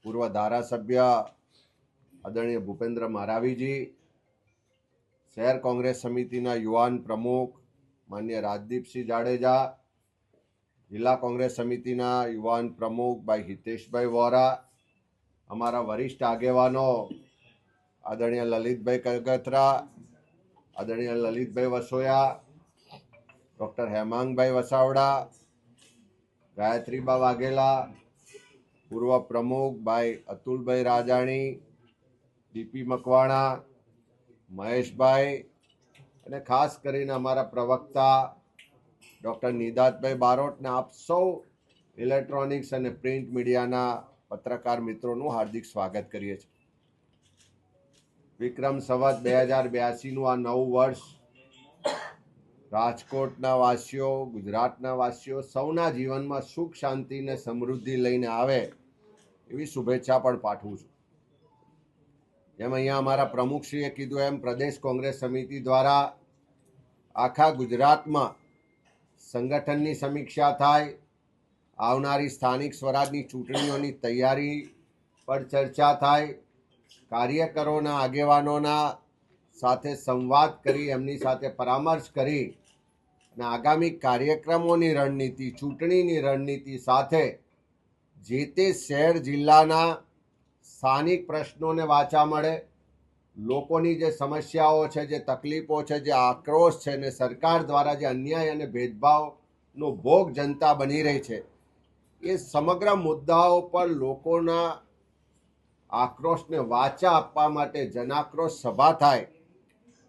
પૂર્વ ધારાસભ્ય આદરણીય ભૂપેન્દ્ર મારાવીજી, શહેર કોંગ્રેસ સમિતિના યુવાન પ્રમુખ માન્ય રાજદીપસિંહ જાડેજા, જિલ્લા કોંગ્રેસ સમિતિના યુવાન પ્રમુખ ભાઈ હિતેશભાઈ વોરા, અમારા વરિષ્ઠ આગેવાનો આદરણીય લલિતભાઈ કગથરા, આદરણીય લલિતભાઈ વસોયા, ડૉક્ટર હેમાંગભાઈ વસાવડા, ગાયત્રીબા વાઘેલા, પૂર્વ પ્રમુખ ભાઈ અતુલભાઈ રાજાણી, ડીપી મકવાણા, મહેશભાઈ અને ખાસ કરીને અમારા પ્રવક્તા ડૉક્ટર નિદાતભાઈ બારોટને આપ સૌ ઇલેક્ટ્રોનિક્સ અને પ્રિન્ટ મીડિયાના પત્રકાર મિત્રોનું હાર્દિક સ્વાગત કરીએ છીએ. વિક્રમ સંવત 2082નું આ નવું વર્ષ રાજકોટના વાસીઓ, ગુજરાતના વાસીઓ સૌના જીવનમાં સુખ શાંતિ અને સમૃદ્ધિ લઈને આવે એવી શુભેચ્છા પણ પાઠવું છું. જેમ અહીંયા અમારા પ્રમુખશ્રીએ કીધું એમ પ્રદેશ કોંગ્રેસ સમિતિ દ્વારા આખા ગુજરાતમાં સંગઠનની સમીક્ષા થાય, આવનારી સ્થાનિક સ્વરાજની ચૂંટણીઓની તૈયારી પર ચર્ચા થાય, કાર્યકરોના આગેવાનોના સાથે સંવાદ કરી એમની સાથે પરામર્શ કરી અને આગામી કાર્યક્રમોની રણનીતિ, ચૂંટણીની રણનીતિ સાથે જે તે શહેર જિલ્લાના સ્થાનિક પ્રશ્નોને વાચા મળે, લોકોની જે સમસ્યાઓ છે, જે તકલીફો છે, જે આક્રોશ છે ને સરકાર દ્વારા જે અન્યાય અને ભેદભાવનો ભોગ જનતા બની રહી છે એ સમગ્ર મુદ્દાઓ પર લોકોના આક્રોશને વાચા આપવા માટે જનાક્રોશ સભા થાય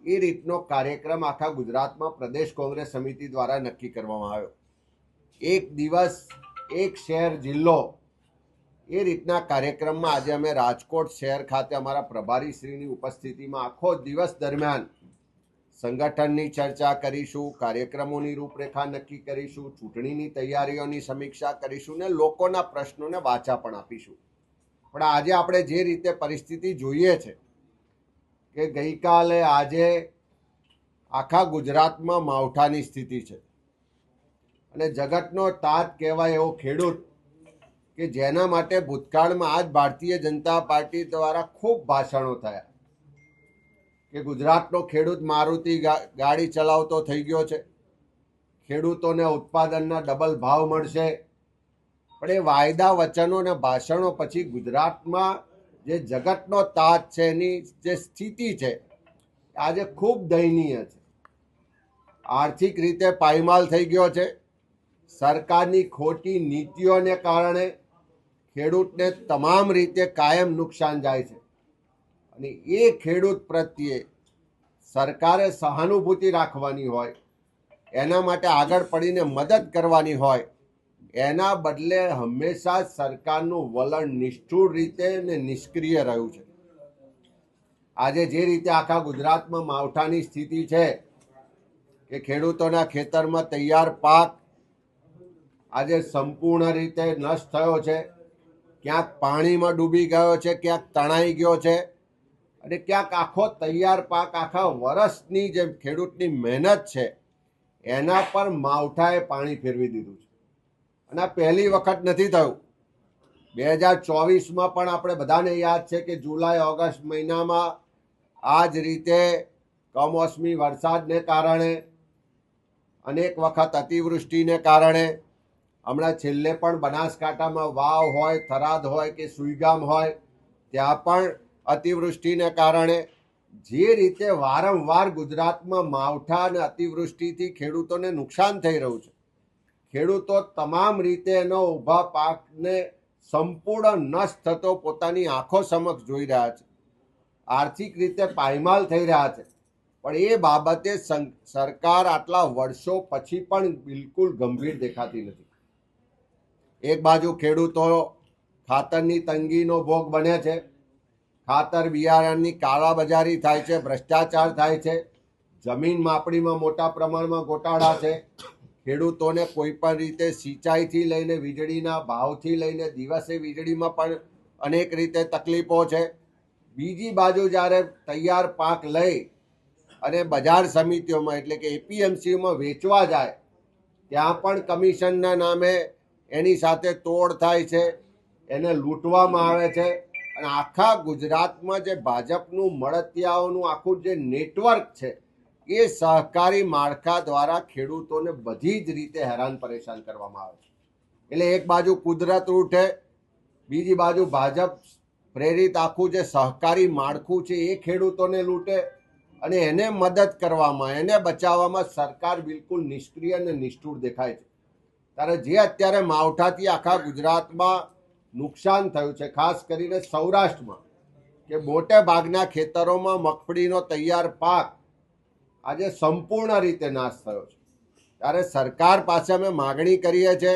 એ રીતનો કાર્યક્રમ આખા ગુજરાતમાં પ્રદેશ કોંગ્રેસ સમિતિ દ્વારા નક્કી કરવામાં આવ્યો. એક દિવસ એક શહેર જિલ્લો એ રીતના કાર્યક્રમમાં આજે અમે રાજકોટ શહેર ખાતે અમારા પ્રભારીશ્રીની ઉપસ્થિતિમાં આખો દિવસ દરમિયાન સંગઠનની ચર્ચા કરીશું, કાર્યક્રમોની રૂપરેખા નક્કી કરીશું, ચૂંટણીની તૈયારીઓની સમીક્ષા કરીશું ને લોકોના પ્રશ્નોને વાચા પણ આપીશું. પણ આજે આપણે જે રીતે પરિસ્થિતિ જોઈએ છે કે ગઈકાલે આજે આખા ગુજરાતમાં માવઠાની સ્થિતિ છે અને જગતનો તાત કહેવાય એવો ખેડૂત કે જેના માટે ભૂતકાળમાં આજ ભારતીય જનતા પાર્ટી દ્વારા ખૂબ ભાષણો થયા કે ગુજરાતનો ખેડૂત મારુતિ ગાડી ચલાવતો થઈ ગયો છે, ખેડૂતોને ઉત્પાદનના ડબલ ભાવ મળશે. પણ એ વાયદા, વચનો અને ભાષણો પછી ગુજરાતમાં જે જગતનો તાત છે એની જે સ્થિતિ છે આજે ખૂબ દયનીય છે. આર્થિક રીતે પાયમાલ થઈ ગયો છે. સરકારની ખોટી નીતિઓને કારણે ખેડૂતને તમામ રીતે કાયમ નુકસાન જાય છે અને એ ખેડૂત પ્રત્યે સરકારે સહાનુભૂતિ રાખવાની હોય, એના માટે આગળ પડીને મદદ કરવાની હોય, એના બદલે હંમેશા સરકારનું વલણ નિષ્ઠુર રીતે ને નિષ્ક્રિય રહ્યું છે. આજે જે રીતે આખા ગુજરાતમાં માવઠાની સ્થિતિ છે કે ખેડૂતોના ખેતરમાં તૈયાર પાક આજે સંપૂર્ણ રીતે નષ્ટ થયો છે, ક્યાંક પાણીમાં ડૂબી ગયો છે, ક્યાંક તણાઈ ગયો છે અને ક્યાંક આખો તૈયાર પાક આખા વર્ષની જે ખેડૂતની મહેનત છે એના પર માવઠાએ પાણી ફેરવી દીધું છે. અને આ પહેલી વખત નથી થયું. 2024માં પણ આપણે બધાને યાદ છે કે જુલાઈ ઓગસ્ટ મહિનામાં આ જ રીતે કમોસમી વરસાદને કારણે, અનેક વખત અતિવૃષ્ટિને કારણે, હમણાં છેલ્લે પણ બનાસકાંઠામાં વાવ હોય, થરાદ હોય કે સુઈગામ હોય ત્યાં પણ અતિવૃષ્ટિને કારણે જે રીતે વારંવાર ગુજરાતમાં માવઠા અને અતિવૃષ્ટિથી ખેડૂતોને નુકસાન થઈ રહ્યું છે, ખેડૂતો તમામ રીતે એનો ઊભા પાકને સંપૂર્ણ નષ્ટ થતો પોતાની આંખો સમક્ષ જોઈ રહ્યા છે, આર્થિક રીતે પાયમાલ થઈ રહ્યા છે. પણ એ બાબતે સરકાર આટલા વર્ષો પછી પણ બિલકુલ ગંભીર દેખાતી નથી. એક બાજુ ખેડૂતો ખાતરની તંગીનો ભોગ બને છે, ખાતર બિયારણની કાળાબજારી થાય છે, ભ્રષ્ટાચાર થાય છે, જમીન માપણીમાં મોટા પ્રમાણમાં ગોટાળા છે, ખેડૂતોને કોઈ પણ રીતે સિંચાઈથી લઈને વીજળીના ભાવથી લઈને દિવસે વીજળીમાં પણ અનેક રીતે તકલીફો છે. બીજી બાજુ જ્યારે તૈયાર પાક લઈ અને બજાર સમિતિઓમાં એટલે કે એપીએમસીમાં વેચવા જાય ત્યાં પણ કમિશનના નામે એની સાથે તોડ થાય છે, એને લૂંટવામાં આવે છે અને આખા ગુજરાતમાં જે ભાજપનું મળતિયાઓનું આખું જે નેટવર્ક છે એ સહકારી માળખા દ્વારા ખેડૂતોને બધી જ રીતે હેરાન પરેશાન કરવામાં આવે છે. એટલે એક બાજુ કુદરત લૂંટે, બીજી બાજુ ભાજપ પ્રેરિત આખું જે સહકારી માળખું છે એ ખેડૂતોને લૂંટે અને એને મદદ કરવામાં, એને બચાવવામાં સરકાર બિલકુલ નિષ્ક્રિય અને નિષ્ઠુર દેખાય છે. ત્યારે જે અત્યારે માવઠાથી આખા ગુજરાતમાં નુકસાન થયું છે, ખાસ કરીને સૌરાષ્ટ્રમાં, કે મોટે ભાગના ખેતરોમાં મગફળીનો તૈયાર પાક આજે સંપૂર્ણ રીતે નાશ થયો છે. ત્યારે સરકાર પાસે અમે માગણી કરીએ છીએ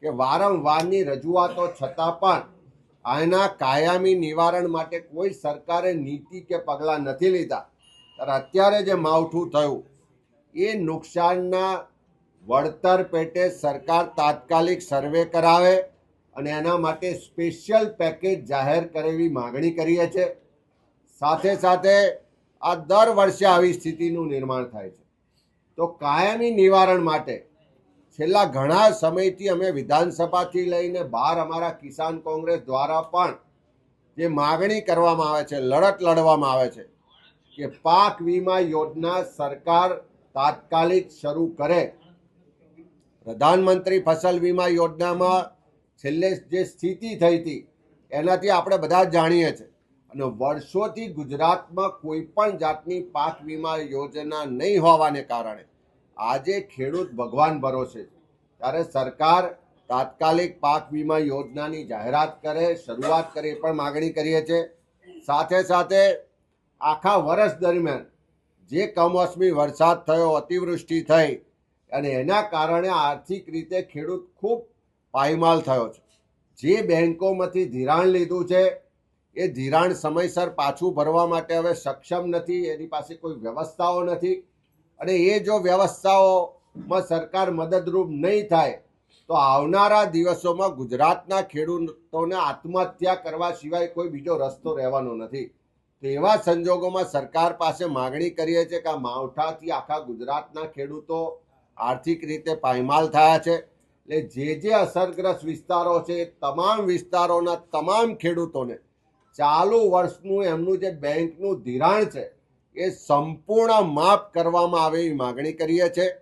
કે વારંવારની રજૂઆતો છતાં પણ આના કાયમી નિવારણ માટે કોઈ સરકારે નીતિ કે પગલાં નથી લીધા. ત્યારે અત્યારે જે માવઠું થયું એ નુકસાનના વળતર પેટે સરકાર તાત્કાલિક સર્વે કરાવે અને એના માટે સ્પેશિયલ પેકેજ જાહેર કરે એવી માગણી કરીએ છીએ. સાથે સાથે આ દર વર્ષે આવી સ્થિતિનું નિર્માણ થાય છે, તો કાયમી નિવારણ માટે છેલ્લા ઘણા સમયથી અમે વિધાનસભાથી લઈને બહાર અમારા કિસાન કોંગ્રેસ દ્વારા પણ જે માગણી કરવામાં આવે છે, લડત લડવામાં આવે છે કે પાક વીમા યોજના સરકાર તાત્કાલિક શરૂ કરે. પ્રધાનમંત્રી ફસલ વીમા યોજનામાં છેલ્લે જે સ્થિતિ થઈ હતી એનાથી આપણે બધા જ જાણીએ છીએ અને વર્ષોથી ગુજરાતમાં કોઈ પણ જાતની પાક વીમા યોજના નહીં હોવાને કારણે આજે ખેડૂત ભગવાન ભરોસે છે. ત્યારે સરકાર તાત્કાલિક પાક વીમા યોજનાની જાહેરાત કરે, શરૂઆત કરે એ પણ માગણી કરીએ છીએ. સાથે સાથે આખા વર્ષ દરમિયાન જે કમોસમી વરસાદ થયો, અતિવૃષ્ટિ થઈ અને એના કારણે આર્થિક રીતે ખેડૂત ખૂબ પાયમાલ થયો છે. જે બેન્કોમાંથી ધિરાણ લીધું છે એ ધિરાણ સમયસર પાછું ભરવા માટે હવે સક્ષમ નથી, એની પાસે કોઈ વ્યવસ્થાઓ નથી અને એ જો વ્યવસ્થાઓમાં સરકાર મદદરૂપ નહીં થાય તો આવનારા દિવસોમાં ગુજરાતના ખેડૂતોને આત્મહત્યા કરવા સિવાય કોઈ બીજો રસ્તો રહેવાનો નથી. તો એવા સંજોગોમાં સરકાર પાસે માગણી કરીએ છીએ કે આ માવઠાથી આખા ગુજરાતના ખેડૂતો આર્થિક રીતે પાયમાલ થયા છે. એટલે જે અસરગ્રસ્ત વિસ્તારો છે એ તમામ વિસ્તારોના તમામ ખેડૂતોને ચાલુ વર્ષનું એમનું જે બેંકનું ધિરાણ છે એ સંપૂર્ણ માફ કરવામાં આવે એવી માગણી કરીએ છીએ.